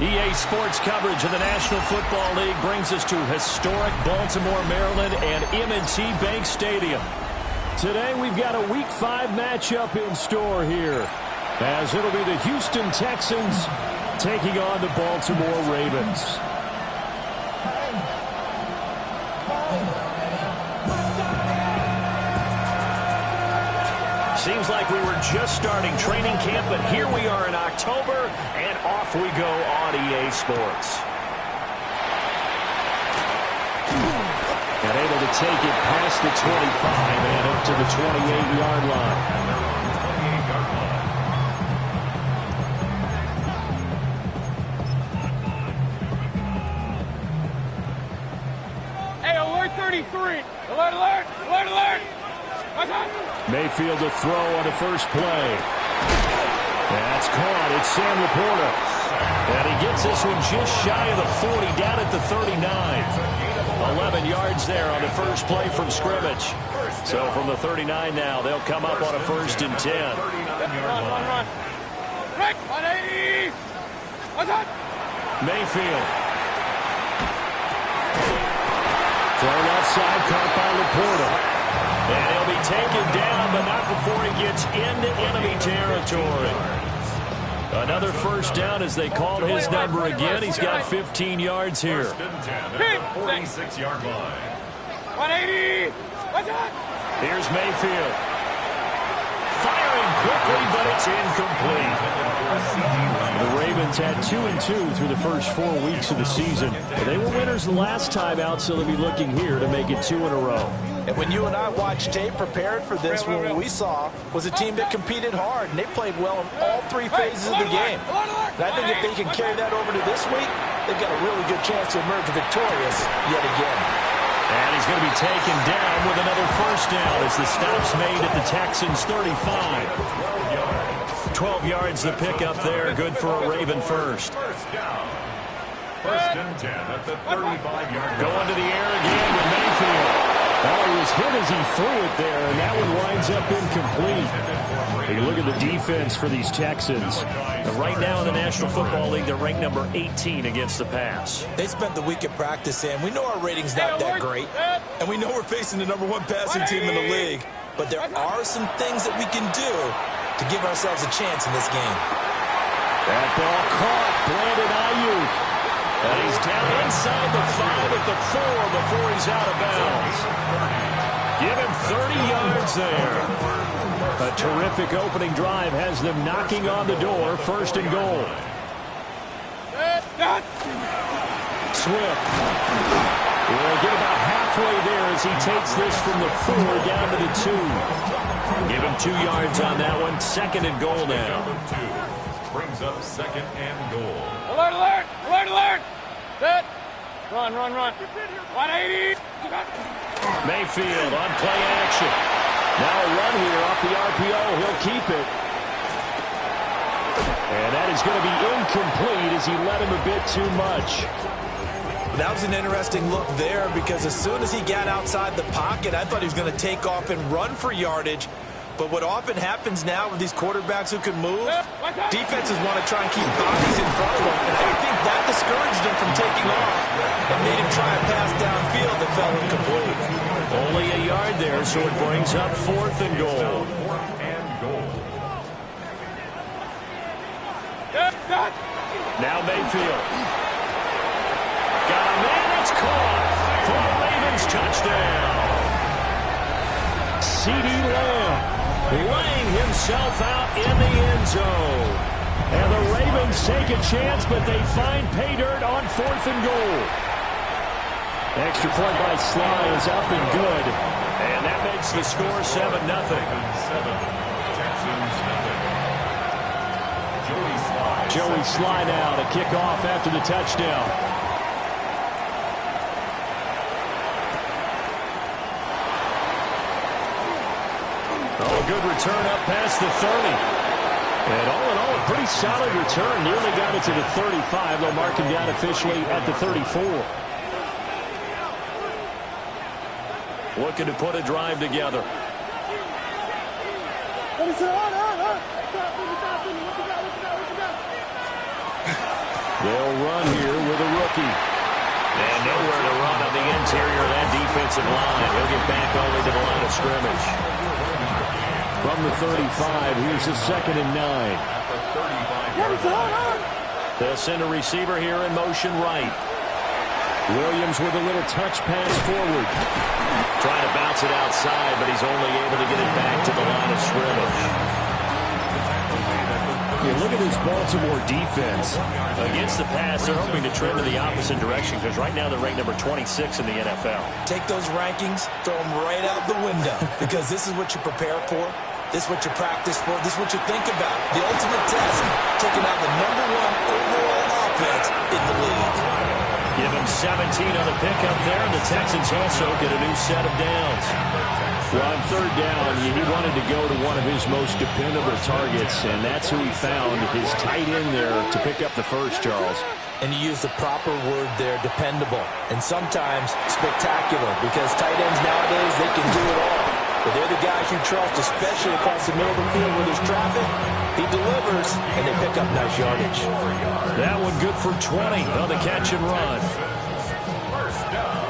EA Sports coverage of the National Football League brings us to historic Baltimore, Maryland, and M&T Bank Stadium. Today we've got a Week 5 matchup in store here, as it'll be the Houston Texans taking on the Baltimore Ravens. Seems like we were just starting training camp, but here we are in October, and off we go on EA Sports. And able to take it past the 25 and up to the 28-yard line. Hey, alert 33. Alert, alert, alert, alert. Mayfield to throw on the first play. That's caught. It's Sam Laporta. And he gets this one just shy of the 40, down at the 39. 11 yards there on the first play from scrimmage. So from the 39 now, they'll come up on a 1st and 10. Run. Rick, 180. Mayfield. Thrown outside, caught by Laporta. And he'll be taken down, but not before he gets into enemy territory. Another 1st down as they called his number again. He's got 15 yards here. 46-yard line. 180. Here's Mayfield. Firing quickly, but it's incomplete. The Ravens had 2-2 through the first 4 weeks of the season. They were winners the last time out, so they'll be looking here to make it 2 in a row. And when you and I watched tape prepared for this, what we saw was a team that competed hard, and they played well in all 3 phases of the game. And I think if they can carry that over to this week, they've got a really good chance to emerge victorious yet again. And he's going to be taken down with another 1st down as the stop's made at the Texans' 35. 12 yards the pickup there, good for a Raven 1st. 1st and 10 at the 35-yard line. Going to the air again with Mayfield. Oh, he was hit as he threw it there, and that one winds up incomplete. Take a look at the defense for these Texans. And right now in the National Football League, they're ranked number 18 against the pass. They spent the week at practice, and we know our rating's not that great. And we know we're facing the number 1 passing team in the league. But there are some things that we can do to give ourselves a chance in this game. That ball caught. Brandon Ayuk. And he's down inside the 5 at the 4 before he's out of bounds. Give him 30 yards there. A terrific opening drive has them knocking on the door. 1st and goal. Swift. We'll get about halfway there as he takes this from the 4 down to the 2. Give him 2 yards on that one. 2nd and goal now. Brings up 2nd and goal. Alert, alert, alert, alert. Set. Run. 180. Mayfield on play action. Now a run here off the RPO. He'll keep it. And that is going to be incomplete as he led him a bit too much. That was an interesting look there because as soon as he got outside the pocket, I thought he was going to take off and run for yardage. But what often happens now with these quarterbacks who can move, defenses want to try and keep bodies in front of them. And I think that discouraged him from taking off and made him try a pass downfield that fell incomplete. Only a yard there, so it brings up 4th and goal. Now Mayfield. Got a man, it's caught for the Ravens touchdown. CeeDee Lamb laying himself out in the end zone. And the Ravens take a chance, but they find pay dirt on 4th and goal. Extra point by Sly is up and good. And that makes the score 7-0. Joey Sly now to kick off after the touchdown. Oh, a good return up past the 30. And all in all, a pretty solid return. Nearly got it to the 35. They'll mark him down officially at the 34. Looking to put a drive together. They'll run here with a rookie. And nowhere to run on the interior of that defensive line. He'll get back only to the line of scrimmage. From the 35, here's a 2nd and 9. They'll send a receiver here in motion right. Williams with a little touch pass forward. Trying to bounce it outside, but he's only able to get it back to the line of scrimmage. Yeah, look at this Baltimore defense. Against the pass, they're hoping to trend in the opposite direction because right now they're ranked number 26 in the NFL. Take those rankings, throw them right out the window because this is what you prepare for. This is what you practice for. This is what you think about. The ultimate test, taking out the #1 overall offense in the league. Give him 17 on the pickup there, and the Texans also get a new set of downs. Well, on 3rd down, he wanted to go to one of his most dependable targets, and that's who he found, his tight end there to pick up the first, Charles. And you use the proper word there, dependable, and sometimes spectacular, because tight ends nowadays, they can do it all. But they're the guys you trust, especially across the middle of the field where there's traffic. He delivers, and they pick up nice yardage. That one good for 20 on the catch and run. First down.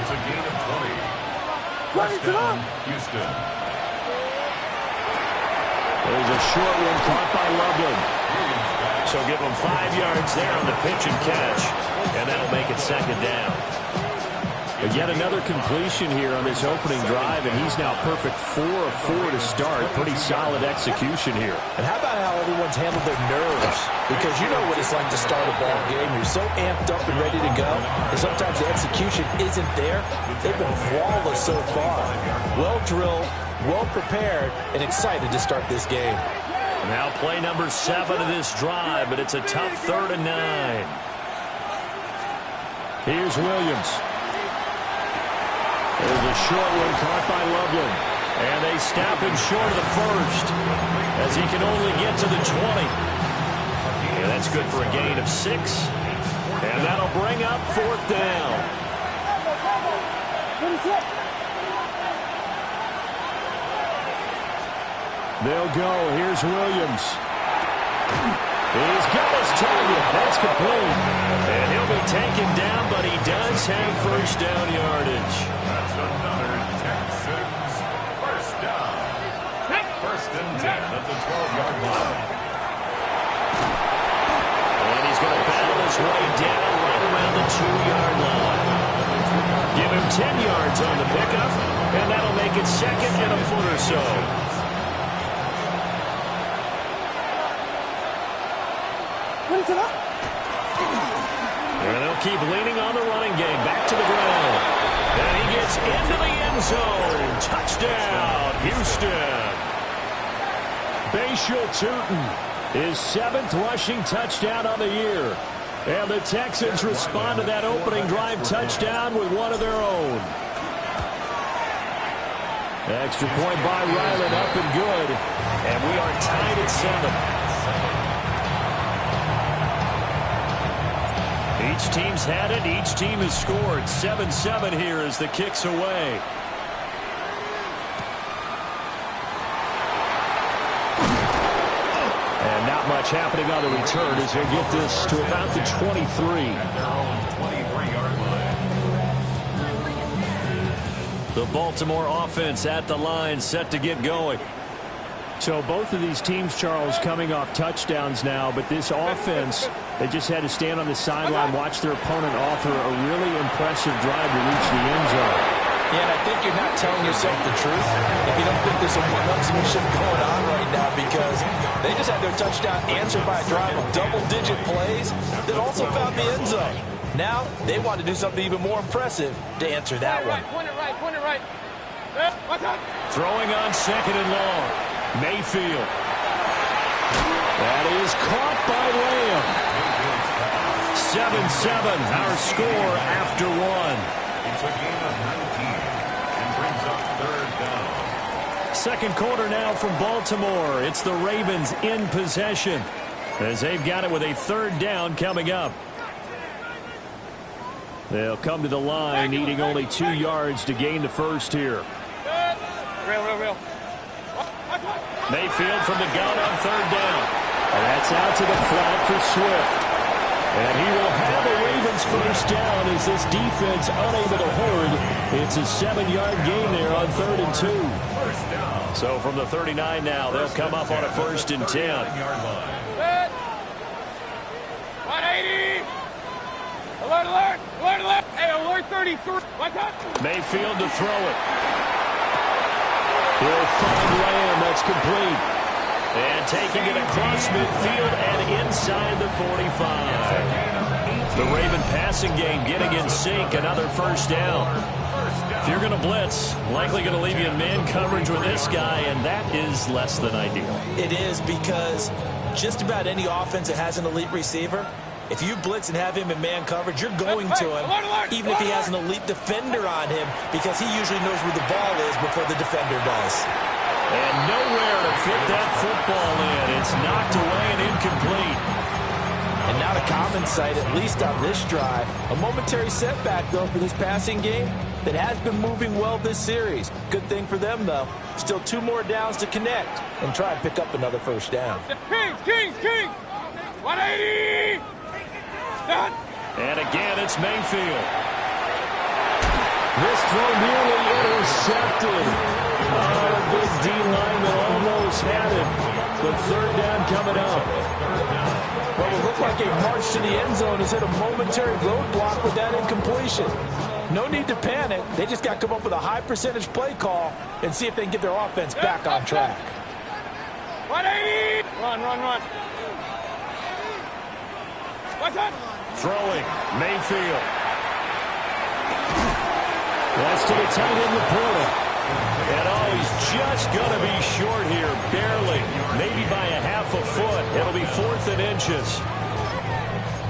It's a gain of 20. First down, Houston. There's a short one caught by Loveland. So give him 5 yards there on the pitch and catch, and that'll make it 2nd down. But yet another completion here on this opening drive, and he's now perfect 4 of 4 to start. Pretty solid execution here. And how about how everyone's handled their nerves? Because you know what it's like to start a ball game. You're so amped up and ready to go, and sometimes the execution isn't there. They've been flawless so far. Well drilled, well prepared, and excited to start this game. Now play number 7 of this drive, but it's a tough 3rd and 9. Here's Williams. There's a short one caught by Loveland. And they stop him short of the first as he can only get to the 20. And that's good for a gain of 6. And that'll bring up 4th down. They'll go. Here's Williams. He's got his target. That's complete. And he'll be taken down, but he does have first down yardage. That's another Texans first down. 1st and 10 at the 12-yard line. And he's going to battle his way down right around the 2-yard line. Give him 10 yards on the pickup, and that'll make it 2nd and a foot or so. And they'll keep leaning on the running game. Back to the ground. And he gets into the end zone. Touchdown, Houston. Bashal Tootin, his 7th rushing touchdown on the year. And the Texans respond to that opening drive touchdown with one of their own. Extra point by Ryland, up and good. And we are tied at 7. Each team's had it. Each team has scored. 7-7 here as the kick's away. And not much happening on the return as they get this to about the 23. Their own 23-yard line. The Baltimore offense at the line, set to get going. So both of these teams, Charles, coming off touchdowns now, but this offense, they just had to stand on the sideline, watch their opponent offer a really impressive drive to reach the end zone. Yeah, and I think you're not telling yourself the truth if you don't think there's some one-upsmanship going on right now, because they just had their touchdown answered by a drive of double-digit plays that also found the end zone. Now, they want to do something even more impressive to answer that one. Point it right. Throwing on 2nd and long. Mayfield. That is caught by Lamb. 7-7, our score after 1. It's a gain of 19 and brings up 3rd down. Second quarter now from Baltimore. It's the Ravens in possession as they've got it with a 3rd down coming up. They'll come to the line, needing only 2 yards to gain the first here. Real. Mayfield from the gun on 3rd down. And that's out to the flat for Swift. And he will have a Ravens first down as this defense unable to hold. It's a 7-yard gain there on 3rd and 2. So from the 39 now, they'll come up on a 1st and 10. 180. Alert, alert, alert, alert. Hey, alert 33. What's up? Mayfield to throw it. He'll find Lamb. That's complete. And taking it across midfield and inside the 45. The Raven passing game getting in sync. Another first down. If you're going to blitz, likely going to leave you in man coverage with this guy, and that is less than ideal. It is, because just about any offense that has an elite receiver, if you blitz and have him in man coverage, you're going to him, even if he has an elite defender on him, because he usually knows where the ball is before the defender does. And nowhere to fit that football in. It's knocked away and incomplete. And not a common sight, at least on this drive. A momentary setback, though, for this passing game that has been moving well this series. Good thing for them, though. Still 2 more downs to connect and try and pick up another first down. Kings. 180. Done. And again, it's Mayfield. This throw nearly intercepted. Oh, big D lineman almost had it. But 3rd down coming up. Well, it looked like a march to the end zone has hit a momentary roadblock with that incompletion. No need to panic. They just got to come up with a high percentage play call and see if they can get their offense back on track. 180. Run. What's up? Throwing, Mayfield. That's to the tight end, Laporta. And he's just going to be short here, barely. Maybe by a half a foot. It'll be 4th and inches.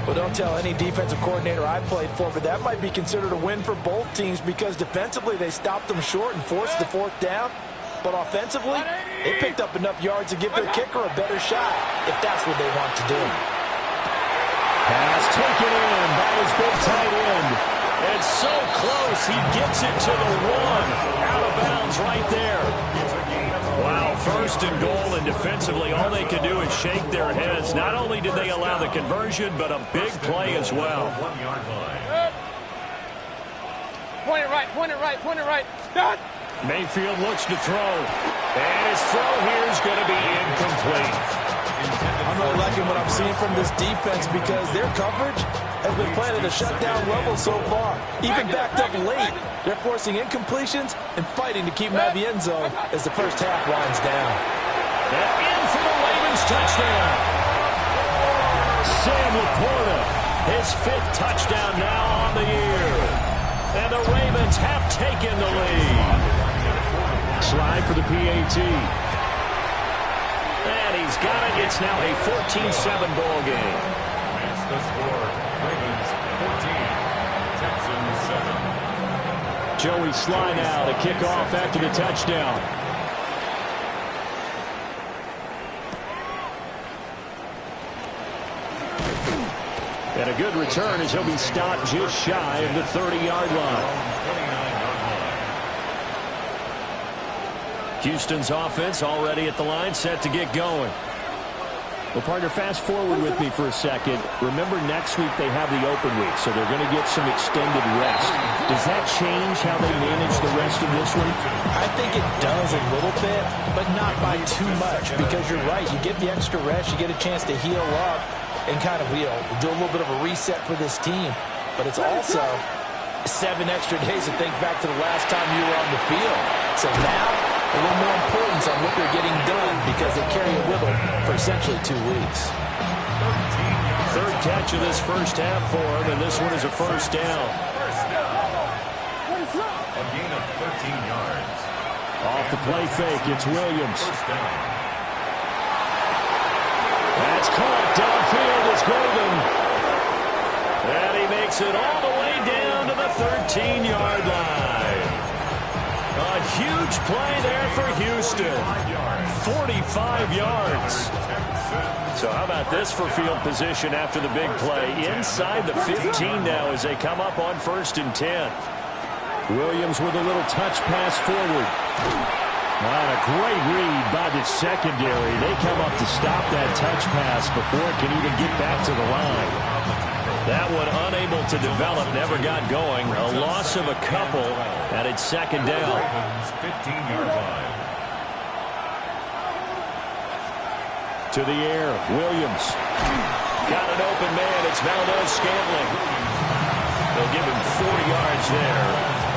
Well, don't tell any defensive coordinator I played for, but that might be considered a win for both teams because defensively they stopped them short and forced the 4th down. But offensively, they picked up enough yards to give their kicker a better shot if that's what they want to do. Pass taken in by his big tight end. And so close, he gets it to the 1. Out of bounds right there. Wow, 1st and goal, and defensively all they can do is shake their heads. Not only did they allow the conversion, but a big play as well. Point it right. Done. Mayfield looks to throw. And his throw here is going to be incomplete. I'm really liking what I'm seeing from this defense because their coverage has been playing at a shutdown level so far. Even backed up late, they're forcing incompletions and fighting to keep them out of the end zone as the first half winds down. And in for the Ravens touchdown. Sam Laporta, his 5th touchdown now on the year. And the Ravens have taken the lead. Slide for the PAT. And he's got it. It's now a 14-7 ball game. That's the score. Ravens 14, Texans 7. Joey Sly now to kick off after the touchdown. And a good return as he'll be stopped just shy of the 30-yard line. Houston's offense already at the line, set to get going. Well, partner, fast forward with me for a second. Remember, next week they have the open week, so they're going to get some extended rest. Does that change how they manage the rest of this one? I think it does a little bit, but not by too much, because you're right. You get the extra rest, you get a chance to heal up and kind of do a little bit of a reset for this team. But it's also 7 extra days to think back to the last time you were on the field. So now, a little more importance on what they're getting done because they carry it with them for essentially 2 weeks. 3rd catch of this first half for him, and this one is a first down. A gain of 13 yards. Off the play fake, it's Williams. That's caught downfield. It's Golden. And he makes it all the way down to the 13-yard line. A huge play there for Houston. 45 yards. So how about this for field position after the big play? Inside the 15 now as they come up on 1st and 10. Williams with a little touch pass forward. And a great read by the secondary. They come up to stop that touch pass before it can even get back to the line. That one unable to develop, never got going. A loss of a couple, and it's second down. 15-yard line. To the air, Williams. Got an open man, it's Valdez-Scantling. They'll give him 4 yards there,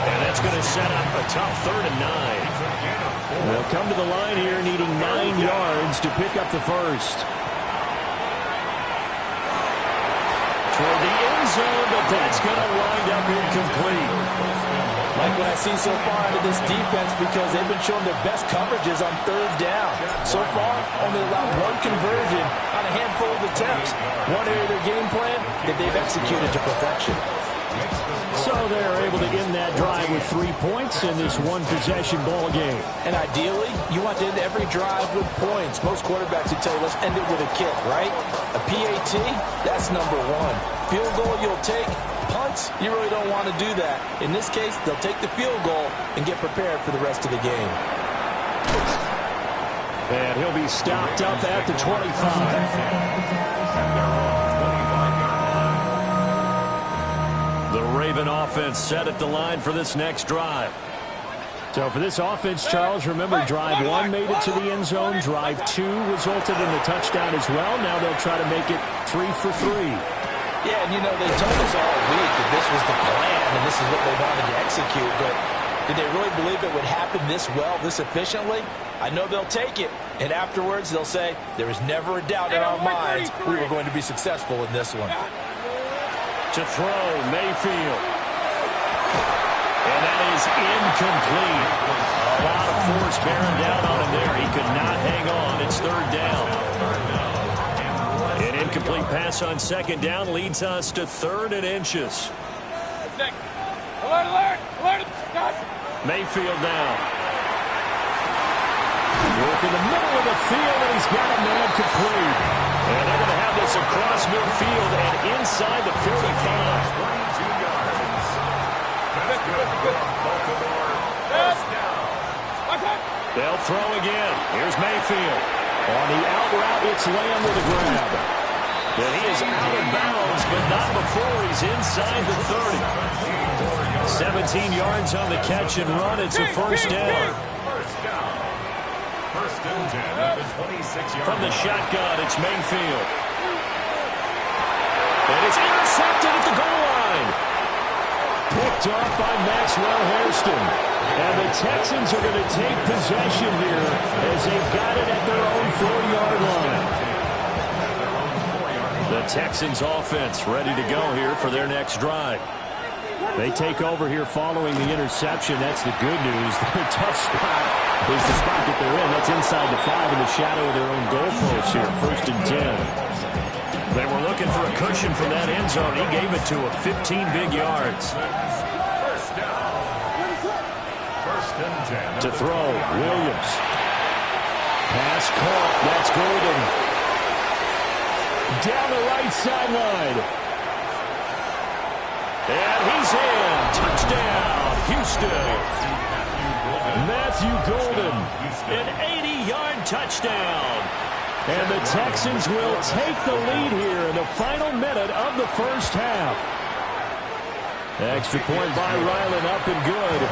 and that's going to set up a tough 3rd and 9. They'll come to the line here needing 9 yards to pick up the first. Toward the end zone, but that's going to wind up incomplete. Like what I see so far out of this defense, because they've been showing their best coverages on 3rd down. So far, only allowed 1 conversion on a handful of attempts. One area of their game plan that they've executed to perfection. So they're able to end that drive with 3 points in this one-possession ball game. And ideally, you want to end every drive with points. Most quarterbacks would tell you, let's end it with a kick, right? A PAT, that's number 1. Field goal you'll take. Punts, you really don't want to do that. In this case, they'll take the field goal and get prepared for the rest of the game. And he'll be stopped up at the 25. The Raven offense set at the line for this next drive. So for this offense, Charles, remember drive 1 made it to the end zone. Drive 2 resulted in a touchdown as well. Now they'll try to make it 3 for 3. Yeah, and you know, they told us all week that this was the plan and this is what they wanted to execute, but did they really believe it would happen this well, this efficiently? I know they'll take it, and afterwards they'll say, there was never a doubt in our minds we were going to be successful in this one. To throw, Mayfield. And that is incomplete. A lot of force bearing down on him there. He could not hang on. It's 3rd down. An incomplete pass on 2nd down leads us to 3rd and inches. Alert! Mayfield now. Work in the middle of the field, and he's got a man complete. And they're going to have this across midfield and inside the 45. 22 yards. That's good for Baltimore. First down. They'll throw again. Here's Mayfield. On the out route, it's Lamb with a grab. And he is out of bounds, but not before he's inside the 30. 17 yards on the catch and run. It's a first down. First and 10 at the 26-yard From the line. shotgun, it's Mayfield. And it's intercepted at the goal line. Picked off by Maxwell Hairston. And the Texans are going to take possession here as they've got it at their own 4-yard line. The Texans offense ready to go here for their next drive. They take over here following the interception. That's the good news. The tough spot is the spot that they're in. That's inside the 5 in the shadow of their own goalpost here. 1st and 10. They were looking for a cushion from that end zone. He gave it to him. 15 big yards. First down. First and 10. To throw, Williams. Pass caught. That's Golden. Down the right sideline. And he's in. Touchdown, Houston. Matthew Golden, an 80-yard touchdown. And the Texans will take the lead here in the final minute of the first half. Extra point by Ryland, up and good.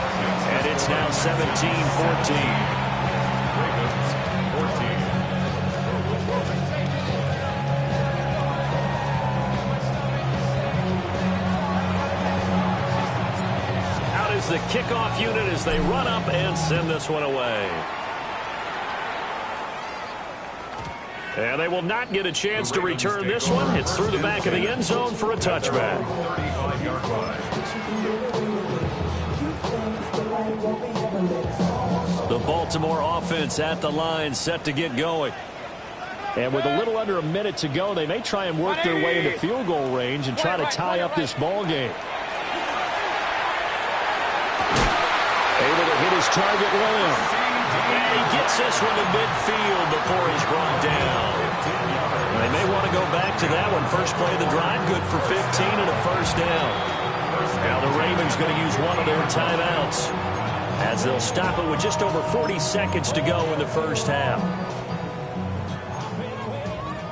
And it's now 17-14. The kickoff unit as they run up and send this one away. And they will not get a chance to return this one. It's through the back of the end zone for a touchback. 35-yard line. The Baltimore offense at the line, set to get going. And with a little under a minute to go, they may try and work their way into field goal range and try to tie up this ball game. Able to hit his target Lamb. And he gets this one to midfield before he's brought down. They may want to go back to that one. First play of the drive, good for 15 and a first down. Now the Ravens going to use one of their timeouts as they'll stop it with just over 40 seconds to go in the first half.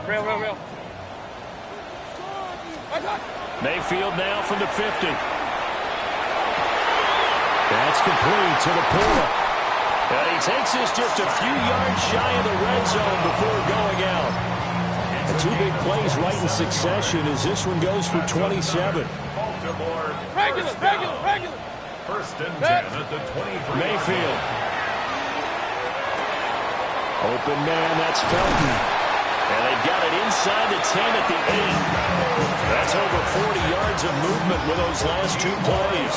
Real. Mayfield now from the 50. That's complete to the Porter. And he takes this just a few yards shy of the red zone before going out. And two big plays right in succession as this one goes for 27. Regular. First and 10 at the 23. Mayfield. Open man, that's Felton. And they've got it inside the 10 at the 8. That's over 40 yards of movement with those last two plays.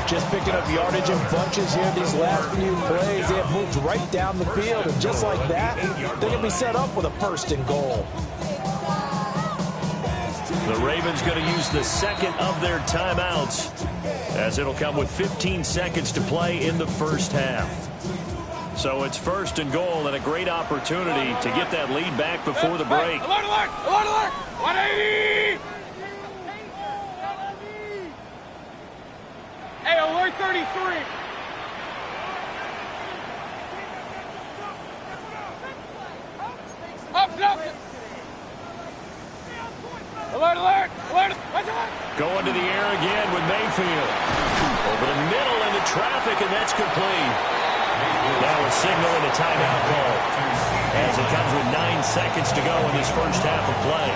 Just picking up yardage in bunches here these last few plays. They have moved right down the field, and just like that, they're going to be set up with a first and goal. The Ravens going to use the second of their timeouts, as it'll come with 15 seconds to play in the first half. So it's first and goal and a great opportunity to get that lead back before the break. Alert! 180! Hey, alert 33! Up! Alert! Going to the air again with Mayfield. Over the middle into traffic, and that's complete. Now a signal and a timeout call, as it comes with 9 seconds to go in this first half of play.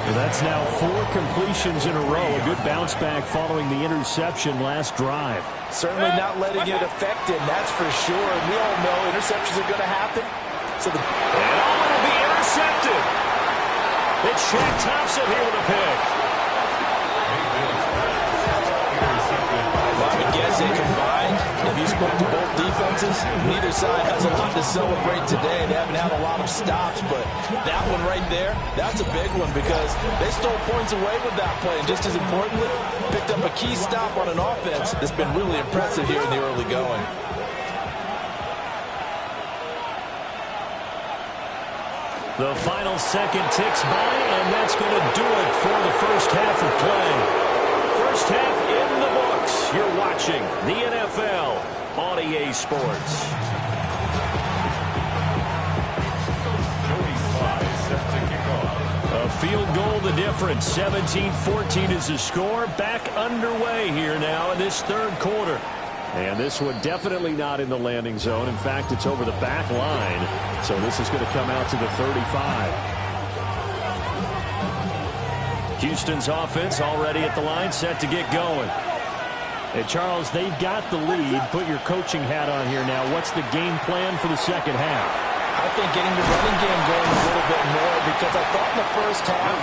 Well, that's now 4 completions in a row. A good bounce back following the interception last drive. Certainly not letting it affect him, that's for sure. And we all know interceptions are going to happen. And it'll be intercepted. It's Shaq Thompson here with a pick. Well, I would guess they combined. If you spoke to both defenses, neither side has a lot to celebrate today. They haven't had a lot of stops, but that one right there, that's a big one because they stole points away with that play. And just as importantly, picked up a key stop on an offense that's been really impressive here in the early going. The final second ticks by, and that's going to do it for the first half of play. First half in the books. You're watching the NFL on EA Sports. A field goal the difference. 17-14 is the score. Back underway here now in this third quarter. And this one definitely not in the landing zone. In fact, it's over the back line. So this is going to come out to the 35. Houston's offense already at the line, set to get going. Hey, Charles, they've got the lead. Put your coaching hat on here now. What's the game plan for the second half? I think getting the running game going a little bit more because I thought in the first half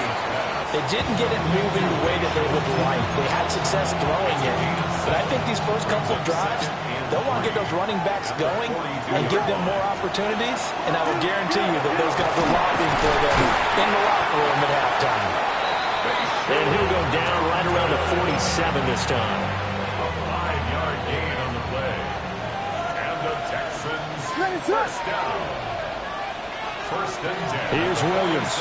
they didn't get it moving the way that they would like. They had success throwing it. But I think these first couple of drives, they'll want to get those running backs going and give them more opportunities. And I will guarantee you that those guys are lobbying for them in the locker room at halftime. And he'll go down right around the 47 this time. A 5-yard gain on the play. And the Texans first down. First and 10. Here's Williams.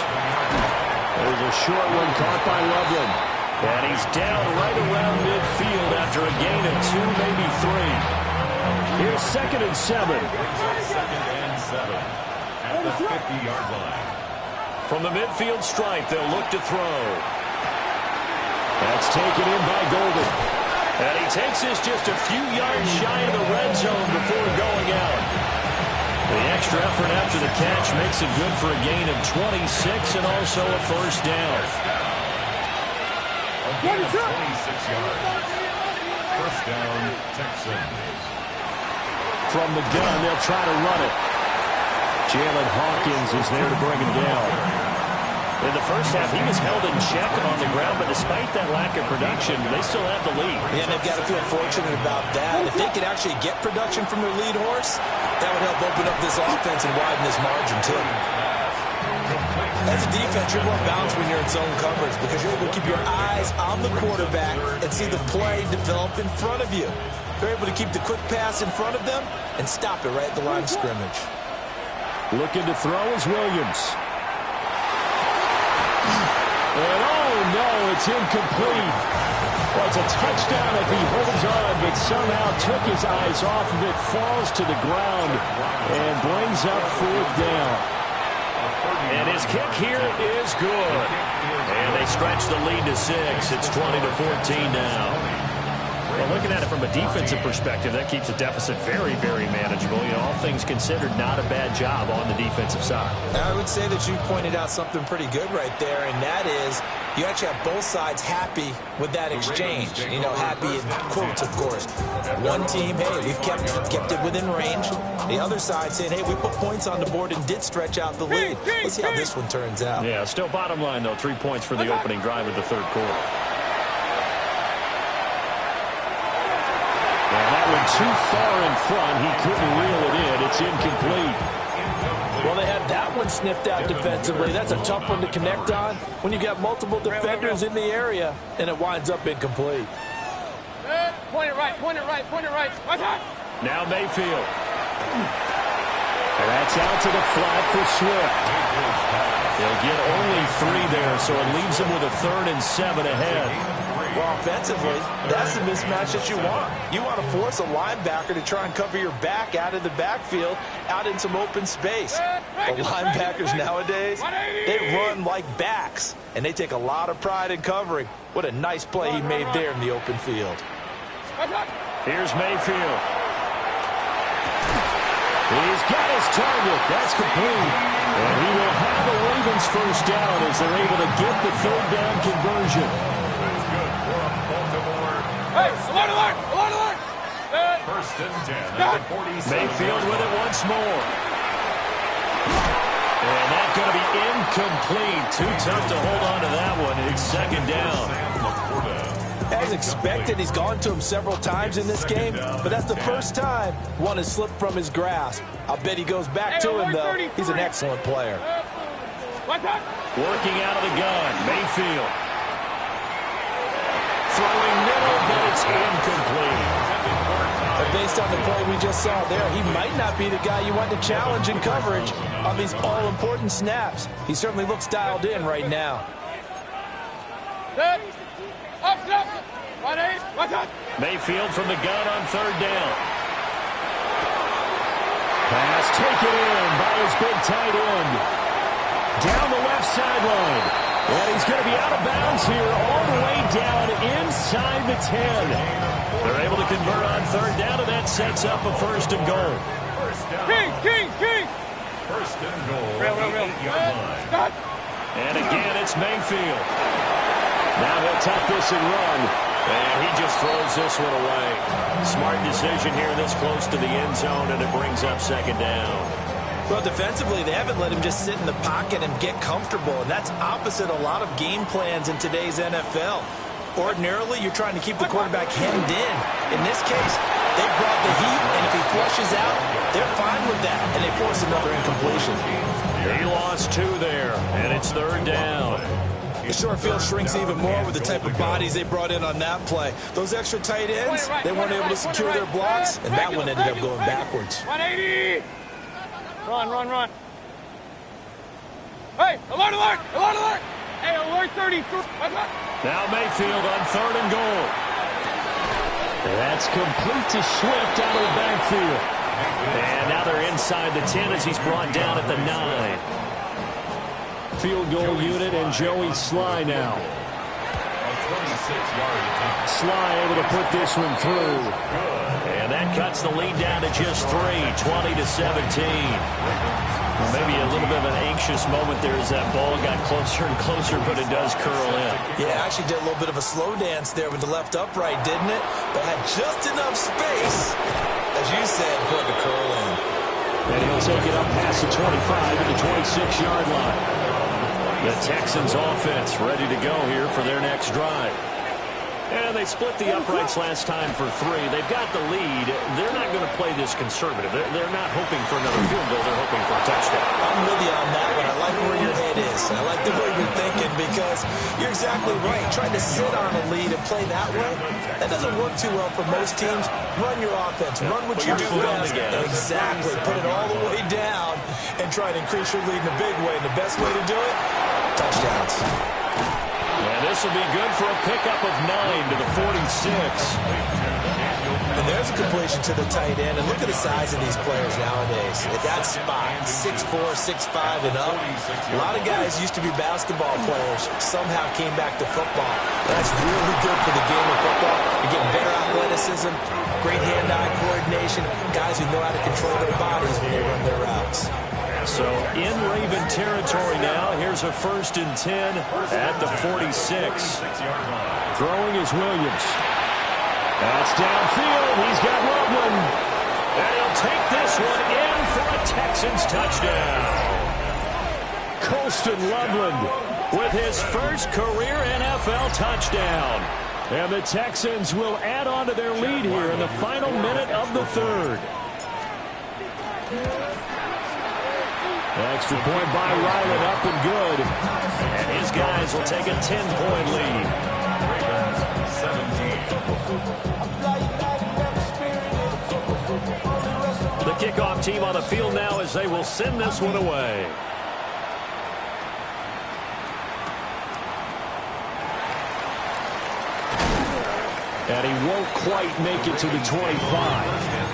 There's a short one caught by Loveland. And he's down right around midfield after a gain of 2, maybe 3. Here's second and 7. Second and 7 at the 50-yard line. From the midfield stripe, they'll look to throw. That's taken in by Golden. And he takes this just a few yards shy of the red zone before going out. The extra effort after the catch makes it good for a gain of 26 and also a first down. A gain of 26 yards. First down, Texans. From the gun, they'll try to run it. Jalen Hawkins is there to bring him down. In the first half, he was held in check on the ground, but despite that lack of production, they still have the lead. Yeah, and they've got to feel fortunate about that. If they could actually get production from their lead horse, that would help open up this offense and widen this margin, too. As a defense, you're more balanced when you're in zone coverage because you're able to keep your eyes on the quarterback and see the play develop in front of you. They're able to keep the quick pass in front of them and stop it right at the line of scrimmage. Looking to throw is Williams. And oh no, it's incomplete. Well, it's a touchdown if he holds on, but somehow took his eyes off of it, falls to the ground, and brings up fourth down. And his kick here is good. And they stretch the lead to 6. It's 20-14 now. Well, looking at it from a defensive perspective, that keeps the deficit very, very manageable. You know, all things considered, not a bad job on the defensive side. I would say that you pointed out something pretty good right there, and that is you actually have both sides happy with that exchange. You know, happy in quotes, of course. One team, hey, we've kept it within range. The other side saying, hey, we put points on the board and did stretch out the lead. Let's see how this one turns out. Yeah, still bottom line, though, 3 points for the opening drive of the third quarter. Too far in front. He couldn't reel it in. It's incomplete. Well, they had that one snipped out defensively. That's a tough one to connect on when you got multiple defenders in the area, and it winds up incomplete. Point it right, point it right, point it right. Now Mayfield. And that's out to the flat for Swift. They'll get only 3 there, so it leaves them with a 3rd and 7 ahead. Well, offensively, that's the mismatch that you want. You want to force a linebacker to try and cover your back out of the backfield, out in some open space. The linebackers nowadays, they run like backs, and they take a lot of pride in covering. What a nice play he made there in the open field. Here's Mayfield. He's got his target. That's complete. And he will have the Ravens first down as they're able to get the 3rd down conversion. Hey, alert, alert, alert, alert. First and 10 at the 47. Mayfield with it once more. And that's going to be incomplete. Too tough to hold on to that one. It's 2nd down. As expected, he's gone to him several times in this game, but that's the first time one has slipped from his grasp. I'll bet he goes back to him, though. He's an excellent player. Working out of the gun, Mayfield. Throwing middle, but it's incomplete. But based on the play we just saw there, he might not be the guy you want to challenge in coverage on these all-important snaps. He certainly looks dialed in right now. Mayfield from the gun on 3rd down. Pass taken in by his big tight end. Down the left sideline. And he's going to be out of bounds here all the way down inside the 10. They're able to convert on 3rd down, and that sets up a 1st and goal. King. First and goal. Real. Line. And again, it's Mayfield. Now he'll tuck this and run. And he just throws this one away. Smart decision here this close to the end zone, and it brings up 2nd down. Well, defensively, they haven't let him just sit in the pocket and get comfortable, and that's opposite a lot of game plans in today's NFL. Ordinarily, you're trying to keep the quarterback hemmed in. In this case, they brought the heat, and if he flushes out, they're fine with that, and they force another incompletion. He lost 2 there, and it's 3rd down. The short field shrinks even more with the type of bodies they brought in on that play. Those extra tight ends, they weren't able to secure their blocks, and that one ended up going backwards. 180. Run. Hey, alert. Hey, alert 33. Now Mayfield on 3rd and goal. That's complete to Swift out of the backfield. And now they're inside the 10 as he's brought down at the 9. Field goal unit and Joey Sly now. Sly able to put this one through. And that cuts the lead down to just 3, 20-17. Maybe a little bit of an anxious moment there as that ball got closer and closer, but it does curl in. Yeah, actually did a little bit of a slow dance there with the left upright, didn't it? But had just enough space, as you said, for it to curl in. And he'll take it up past the 25 to the 26-yard line. The Texans offense ready to go here for their next drive. And they split the uprights last time for 3. They've got the lead. They're not going to play this conservative. They're not hoping for another field goal. They're hoping for a touchdown. I'm with you on that one. I like where your head is. I like the way you're thinking because you're exactly right. Trying to sit on a lead and play that way, that doesn't work too well for most teams. Run your offense. Run what you do best. Exactly. Put it all the way down and try to increase your lead in a big way. And the best way to do it, touchdowns. And this will be good for a pickup of 9 to the 46. And there's a completion to the tight end. And look at the size of these players nowadays. At that spot, 6'4", 6'5", and up. A lot of guys used to be basketball players, somehow came back to football. That's really good for the game of football. You're getting better athleticism, great hand-eye coordination, guys who know how to control their bodies when they run their routes. So in Raven territory now, here's a 1st and 10 at the 46. Throwing is Williams. That's downfield. He's got Loveland. And he'll take this one in for a Texans touchdown. Colston Loveland with his first career NFL touchdown. And the Texans will add on to their lead here in the final minute of the 3rd. Extra point by Ryland, up and good. And his guys will take a 10-point lead. The kickoff team on the field now as they will send this one away. And he won't quite make it to the 25.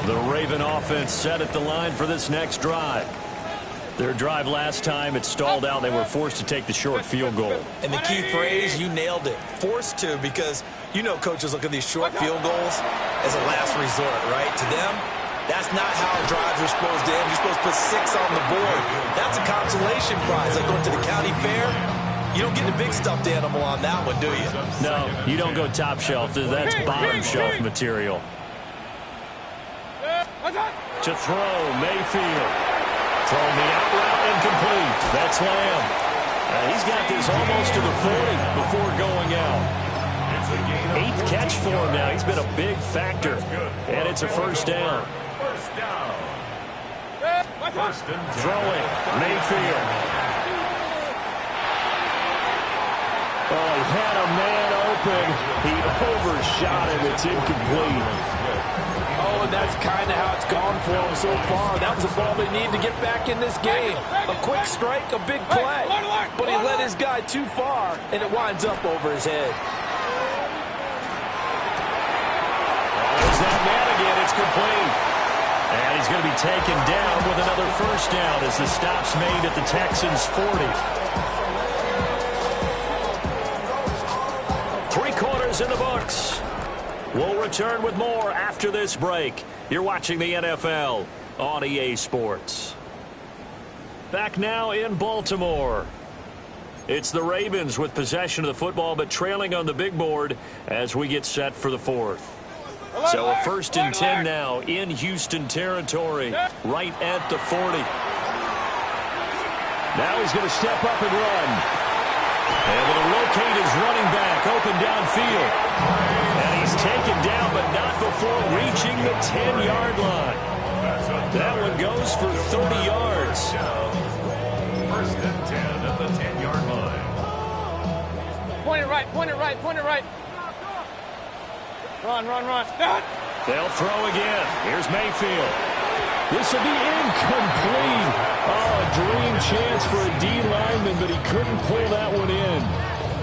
The Raven offense set at the line for this next drive. Their drive last time, it stalled out. They were forced to take the short field goal. And the key phrase, you nailed it, forced to, because you know coaches look at these short field goals as a last resort, right? To them, that's not how drives are supposed to end. You're supposed to put 6 on the board. That's a consolation prize, like going to the county fair. You don't get the big stuffed animal on that one, do you? No, you don't go top shelf. That's bottom shelf material. To throw, Mayfield. Throwing the out route, incomplete. That's Lamb. He's got this almost to the 40 before going out. 8th catch for him now. He's been a big factor. And it's a 1st down. Throwing, Mayfield. Oh, he had a man open. He overshot him. It's incomplete. Oh, and that's kind of how it's gone for him so far. That was a ball they need to get back in this game. A quick strike, a big play. But he led his guy too far, and it winds up over his head. There's that man again. It's complete. And he's going to be taken down with another 1st down as the stop's made at the Texans' 40. 3 quarters in the books. We'll return with more after this break. You're watching the NFL on EA Sports. Back now in Baltimore. It's the Ravens with possession of the football, but trailing on the big board as we get set for the 4th. So a 1st and 10 now in Houston territory, right at the 40. Now he's going to step up and run. Able to locate his running back, open downfield. And he's taken down, but not before reaching the 10-yard line. That one goes for 30 yards. 1st and 10 at the 10-yard line. Point it right, point it right, point it right. Run, run, run. They'll throw again. Here's Mayfield. This will be incomplete. Oh, a dream chance for a D lineman, but he couldn't pull that one in.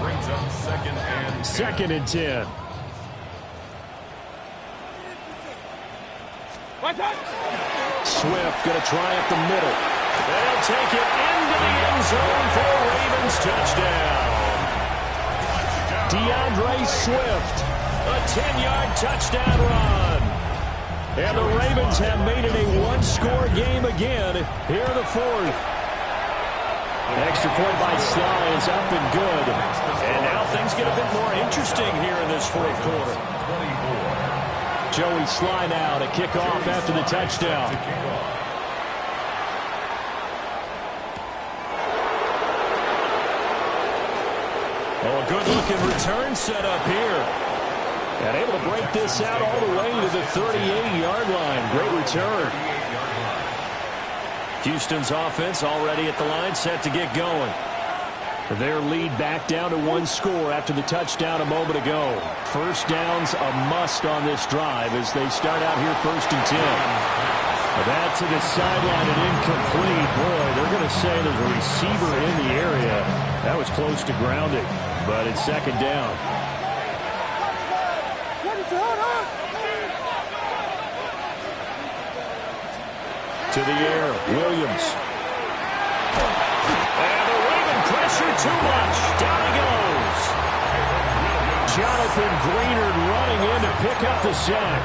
Brings up 2nd and 10. 2nd and 10. Swift going to try up the middle. They'll take it into the end zone for a Ravens touchdown. DeAndre Swift, a 10-yard touchdown run. And the Ravens have made it a 1-score game again here in the 4th. Extra point by Sly is up and good. And now things get a bit more interesting here in this 4th quarter. Joey Sly now to kick off after the touchdown. Oh, a good-looking return set up here. And able to break this out all the way to the 38-yard line. Great return. Houston's offense already at the line, set to get going. Their lead back down to 1 score after the touchdown a moment ago. 1st down's a must on this drive as they start out here 1st and 10. That to the sideline and incomplete. Boy, they're going to say there's a receiver in the area. That was close to grounding, but it's second down. To the air, Williams. And the Raven pressure too much. Down he goes. Jonathan Greenard running in to pick up the sack.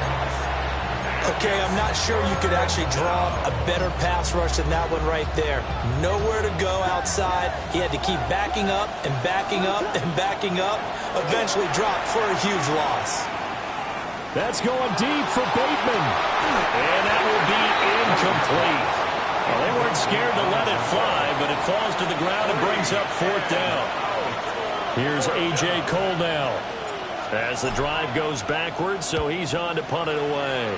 Okay, I'm not sure you could actually draw a better pass rush than that one right there. Nowhere to go outside. He had to keep backing up and backing up and backing up. Eventually dropped for a huge loss. That's going deep for Bateman. And that will be incomplete. Well, they weren't scared to let it fly, but it falls to the ground and brings up fourth down. Here's A.J. Cole now as the drive goes backwards, so he's on to punt it away.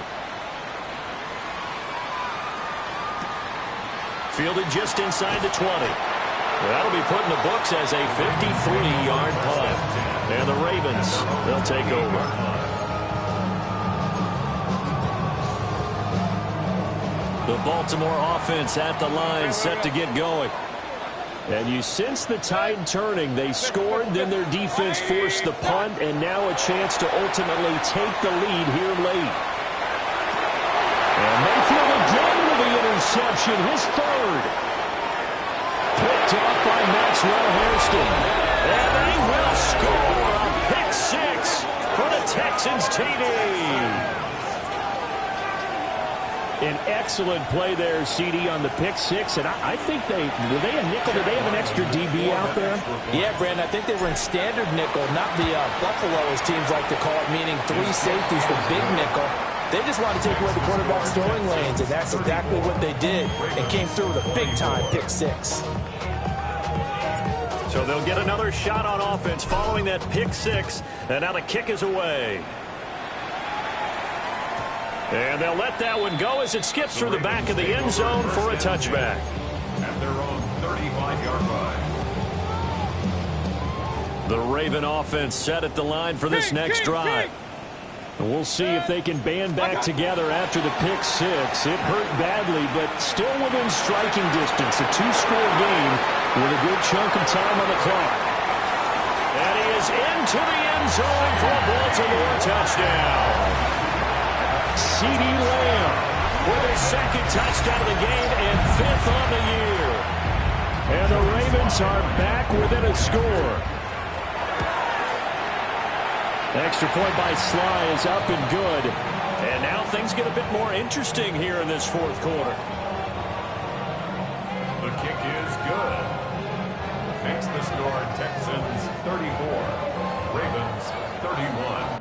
Fielded just inside the 20. That'll be put in the books as a 53-yard punt. And the Ravens, they'll take over. The Baltimore offense at the line, set to get going. And you sense the tide turning. They scored, then their defense forced the punt, and now a chance to ultimately take the lead here late. And Mayfield again with the interception, his third. Picked up by Maxwell Hairston. And they will score a pick six for the Texans TD. An excellent play there, CD, on the pick six. And I think were they a nickel? Did they have an extra DB out there? Yeah, Brandon, I think they were in standard nickel, not the Buffalo, as teams like to call it, meaning three safeties for big nickel. They just wanted to take away the quarterback's throwing lanes, and that's exactly what they did, and came through with a big-time pick six. So they'll get another shot on offense following that pick six, and now the kick is away. And they'll let that one go as it skips through the back of the end zone for a touchback. At their own 35-yard line. The Raven offense set at the line for this next drive. And we'll see if they can band back together after the pick six. It hurt badly, but still within striking distance. A two-score game with a good chunk of time on the clock. And he is into the end zone for a Baltimore touchdown. CeeDee Lamb with his second touchdown of the game and fifth on the year. And the Ravens are back within a score. Extra point by Sly is up and good. And now things get a bit more interesting here in this fourth quarter. The kick is good. Makes the score Texans 34, Ravens 31.